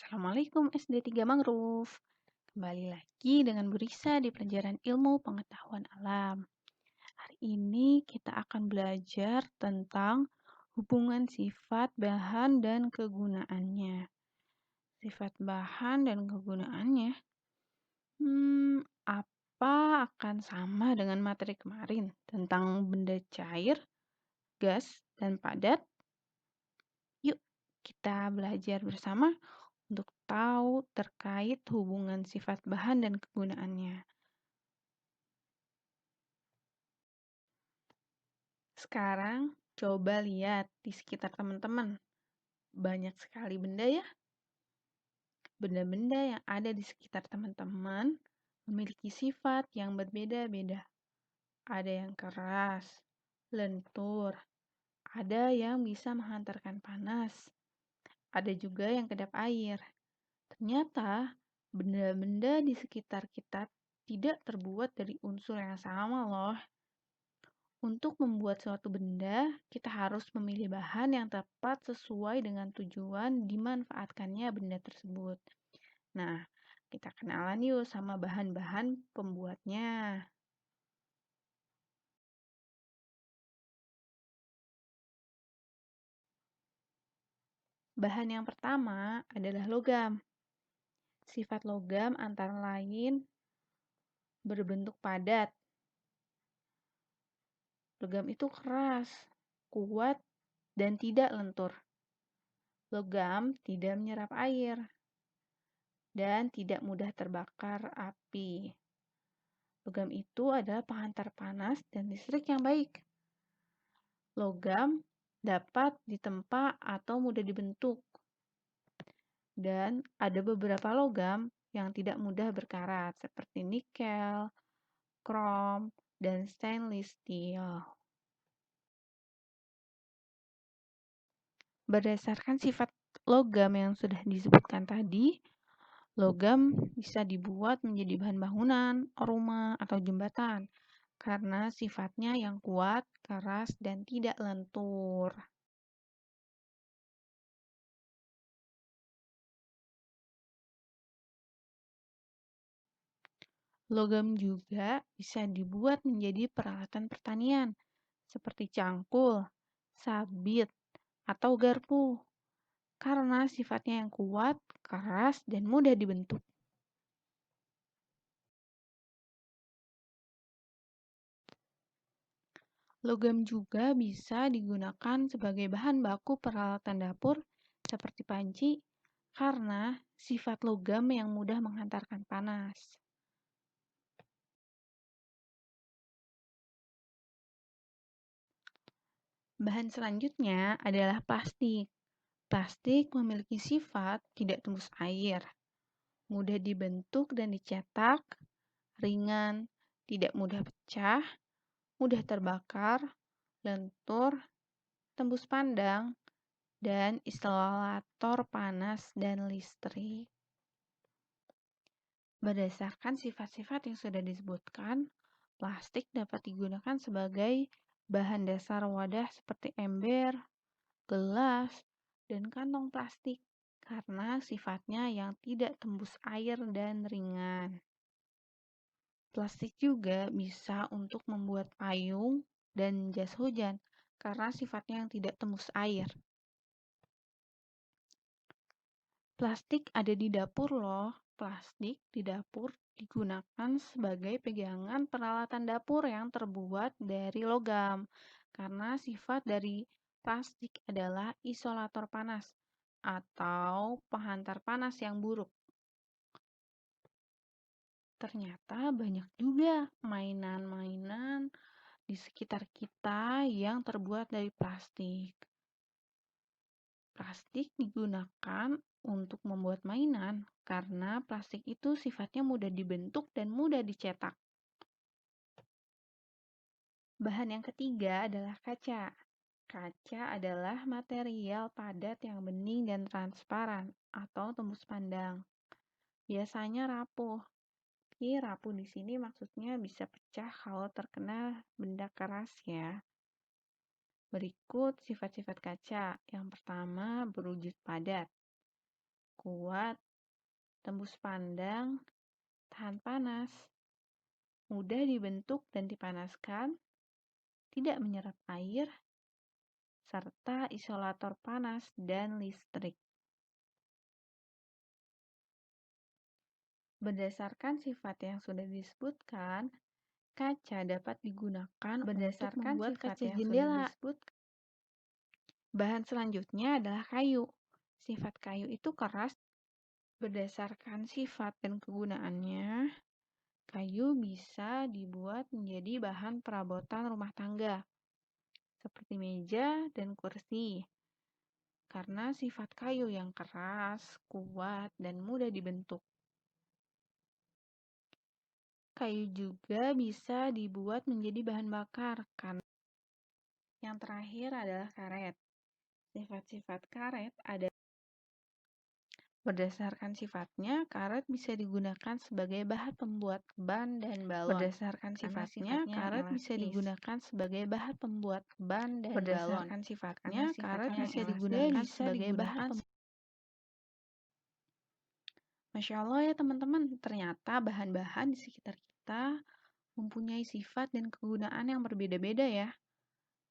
Assalamualaikum SD 3 Mangrove. Kembali lagi dengan Bu Risa di pelajaran ilmu pengetahuan alam. Hari ini kita akan belajar tentang hubungan sifat bahan dan kegunaannya. Sifat bahan dan kegunaannya. Apa akan sama dengan materi kemarin tentang benda cair, gas, dan padat? Yuk, kita belajar bersama untuk tahu terkait hubungan sifat bahan dan kegunaannya. Sekarang coba lihat di sekitar teman-teman. Banyak sekali benda ya. Benda-benda yang ada di sekitar teman-teman memiliki sifat yang berbeda-beda. Ada yang keras, lentur, ada yang bisa menghantarkan panas, ada juga yang kedap air. Ternyata benda-benda di sekitar kita tidak terbuat dari unsur yang sama loh. Untuk membuat suatu benda, kita harus memilih bahan yang tepat sesuai dengan tujuan dimanfaatkannya benda tersebut. Nah, kita kenalan yuk sama bahan-bahan pembuatnya. Bahan yang pertama adalah logam. Sifat logam antara lain berbentuk padat. Logam itu keras, kuat, dan tidak lentur. Logam tidak menyerap air dan tidak mudah terbakar api. Logam itu adalah penghantar panas dan listrik yang baik. Logam dapat ditempa atau mudah dibentuk. Dan ada beberapa logam yang tidak mudah berkarat seperti nikel, krom, dan stainless steel. Berdasarkan sifat logam yang sudah disebutkan tadi, logam bisa dibuat menjadi bahan bangunan, rumah, atau jembatan karena sifatnya yang kuat, keras, dan tidak lentur. Logam juga bisa dibuat menjadi peralatan pertanian seperti cangkul, sabit, atau garpu karena sifatnya yang kuat, keras, dan mudah dibentuk. Logam juga bisa digunakan sebagai bahan baku peralatan dapur seperti panci karena sifat logam yang mudah menghantarkan panas. Bahan selanjutnya adalah plastik. Plastik memiliki sifat tidak tembus air, mudah dibentuk dan dicetak, ringan, tidak mudah pecah, mudah terbakar, lentur, tembus pandang, dan isolator panas dan listrik. Berdasarkan sifat-sifat yang sudah disebutkan, plastik dapat digunakan sebagai bahan dasar wadah seperti ember, gelas, dan kantong plastik karena sifatnya yang tidak tembus air dan ringan. Plastik juga bisa untuk membuat payung dan jas hujan karena sifatnya yang tidak tembus air. Plastik ada di dapur loh. Plastik di dapur digunakan sebagai pegangan peralatan dapur yang terbuat dari logam karena sifat dari plastik adalah isolator panas atau penghantar panas yang buruk. Ternyata banyak juga mainan-mainan di sekitar kita yang terbuat dari plastik. Plastik digunakan untuk membuat mainan karena plastik itu sifatnya mudah dibentuk dan mudah dicetak. Bahan yang ketiga adalah kaca. Kaca adalah material padat yang bening dan transparan atau tembus pandang. Biasanya rapuh. Rapuh di sini maksudnya bisa pecah kalau terkena benda keras ya. Berikut sifat-sifat kaca. Yang pertama berwujud padat. kuat, tembus pandang, tahan panas, mudah dibentuk dan dipanaskan, tidak menyerap air, serta isolator panas dan listrik. Berdasarkan sifat yang sudah disebutkan, kaca dapat digunakan untuk membuat kaca jendela. Bahan selanjutnya adalah kayu. Sifat kayu itu keras. Berdasarkan sifat dan kegunaannya, kayu bisa dibuat menjadi bahan perabotan rumah tangga, seperti meja dan kursi. Karena sifat kayu yang keras, kuat, dan mudah dibentuk. Kayu juga bisa dibuat menjadi bahan bakar. Yang terakhir adalah karet. Sifat-sifat karet ada. Berdasarkan sifatnya, karet bisa digunakan sebagai bahan pembuat ban dan balon. Berdasarkan sifatnya, karet bisa digunakan sebagai bahan pembuat ban dan balon. Berdasarkan sifatnya, karet bisa digunakan sebagai bahan. Masya Allah ya teman-teman, ternyata bahan-bahan di sekitar kita mempunyai sifat dan kegunaan yang berbeda-beda ya.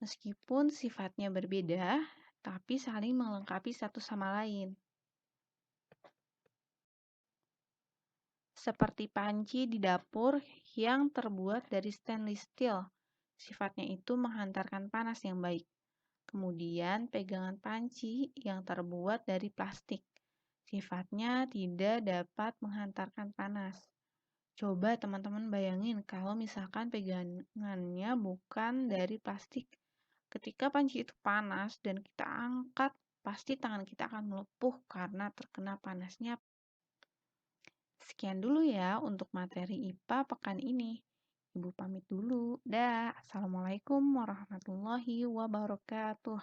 Meskipun sifatnya berbeda, tapi saling melengkapi satu sama lain. Seperti panci di dapur yang terbuat dari stainless steel. Sifatnya itu menghantarkan panas yang baik. Kemudian pegangan panci yang terbuat dari plastik. Sifatnya tidak dapat menghantarkan panas. Coba teman-teman bayangin kalau misalkan pegangannya bukan dari plastik. Ketika panci itu panas dan kita angkat, pasti tangan kita akan melepuh karena terkena panasnya. Sekian dulu ya untuk materi IPA pekan ini. Ibu pamit dulu. Dah. Assalamualaikum warahmatullahi wabarakatuh.